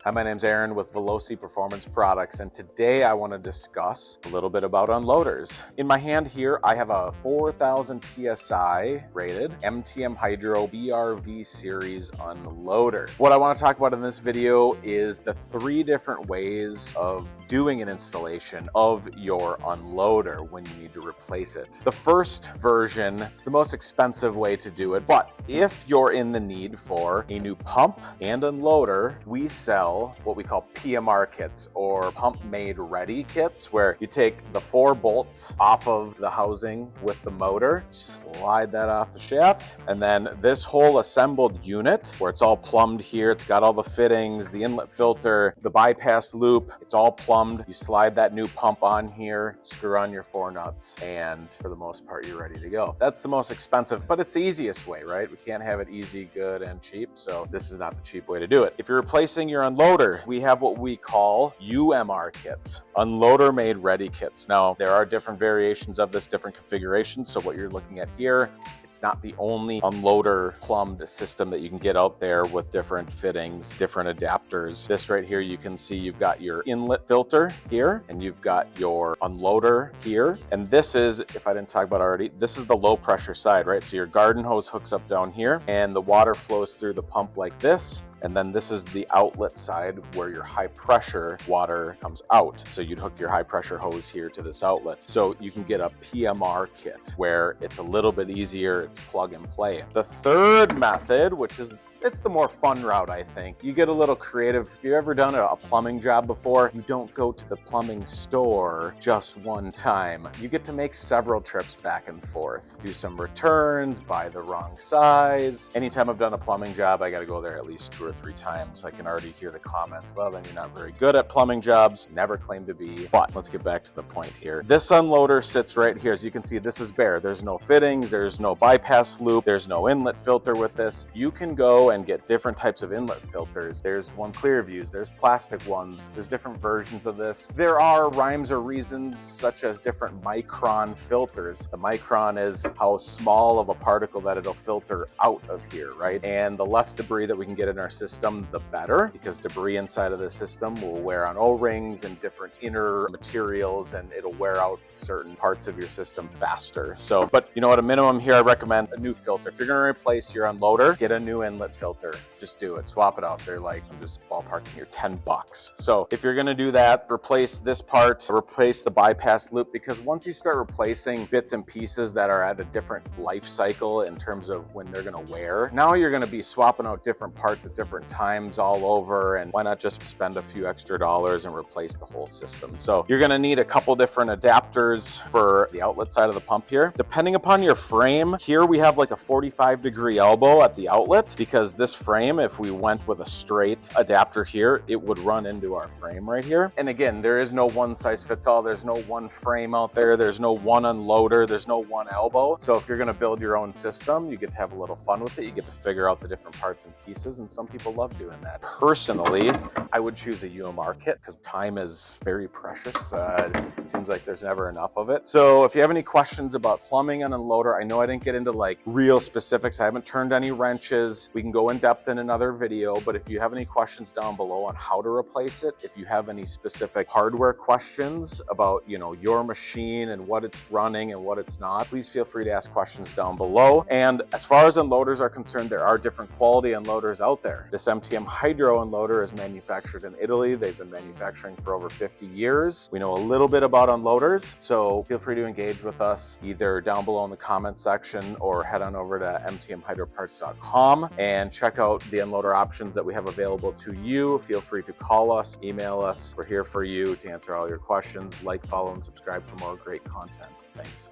Hi, my name's Aaron with Veloci Performance Products, and today I want to discuss a little bit about unloaders. In my hand here, I have a 4,000 PSI rated MTM Hydro BRV Series unloader. What I want to talk about in this video is the 3 different ways of doing an installation of your unloader when you need to replace it. The first version, it's the most expensive way to do it, but if you're in the need for a new pump and unloader, we sell what we call PMR kits, or pump made ready kits, where you take the 4 bolts off of the housing with the motor, slide that off the shaft, and then this whole assembled unit where it's all plumbed here, it's got all the fittings, the inlet filter, the bypass loop, it's all plumbed. You slide that new pump on here, screw on your 4 nuts, and for the most part you're ready to go. That's the most expensive, but it's the easiest way, right? We can't have it easy, good, and cheap, so this is not the cheap way to do it. If you're replacing your unloader, we have what we call UMR kits, unloader made ready kits. Now, there are different variations of this, different configurations. So what you're looking at here, it's not the only unloader plumbed system that you can get out there with different fittings, different adapters. This right here, you can see you've got your inlet filter here, and you've got your unloader here. And this is, if I didn't talk about it already, this is the low pressure side, right? So your garden hose hooks up down here, and the water flows through the pump like this. And then this is the outlet side where your high pressure water comes out. So you'd hook your high pressure hose here to this outlet. So you can get a PMR kit where it's a little bit easier, it's plug and play. The third method, which is, it's the more fun route, I think. You get a little creative. If you've ever done a plumbing job before, you don't go to the plumbing store just one time. You get to make several trips back and forth, do some returns, buy the wrong size. Anytime I've done a plumbing job, I got to go there at least 2 or 3 times. I can already hear the comments, well, then you're not very good at plumbing jobs. Never claim to be, but let's get back to the point here. This unloader sits right here. As you can see, this is bare. There's no fittings, there's no bypass loop, there's no inlet filter with this. You can go and get different types of inlet filters. There's one Clearviews, there's plastic ones, there's different versions of this. There are rhymes or reasons such as different micron filters. The micron is how small of a particle that it'll filter out of here, right? And the less debris that we can get in our system, the better, because debris inside of the system will wear on O-rings and different inner materials, and it'll wear out certain parts of your system faster. So, but you know, at a minimum here, I recommend a new filter. If you're going to replace your unloader, get a new inlet filter. Just do it. Swap it out. They're like, I'm just ballparking here, $10. So if you're going to do that, replace this part, replace the bypass loop, because once you start replacing bits and pieces that are at a different life cycle in terms of when they're going to wear, now you're going to be swapping out different parts at different times all over, and why not just spend a few extra dollars and replace the whole system? So you're going to need a couple different adapters for the outlet side of the pump here. Depending upon your frame, here we have like a 45-degree elbow at the outlet, because this frame, if we went with a straight adapter here, it would run into our frame right here. And again, there is no one size fits all. There's no one frame out there. There's no one unloader. There's no one elbow. So if you're going to build your own system, you get to have a little fun with it. You get to figure out the different parts and pieces, and some people love doing that. Personally, I would choose a UMR kit because time is very precious. It seems like there's never enough of it. So if you have any questions about plumbing and unloader, I know I didn't get into like real specifics. I haven't turned any wrenches. We can go in depth in another video, but if you have any questions down below on how to replace it, if you have any specific hardware questions about, you know, your machine and what it's running and what it's not, please feel free to ask questions down below. And as far as unloaders are concerned, there are different quality unloaders out there. This MTM Hydro unloader is manufactured in Italy. They've been manufacturing for over 50 years. We know a little bit about unloaders, so feel free to engage with us either down below in the comments section or head on over to mtmhydroparts.com and check out the unloader options that we have available to you. Feel free to call us, email us. We're here for you to answer all your questions. Like, follow, and subscribe for more great content. Thanks.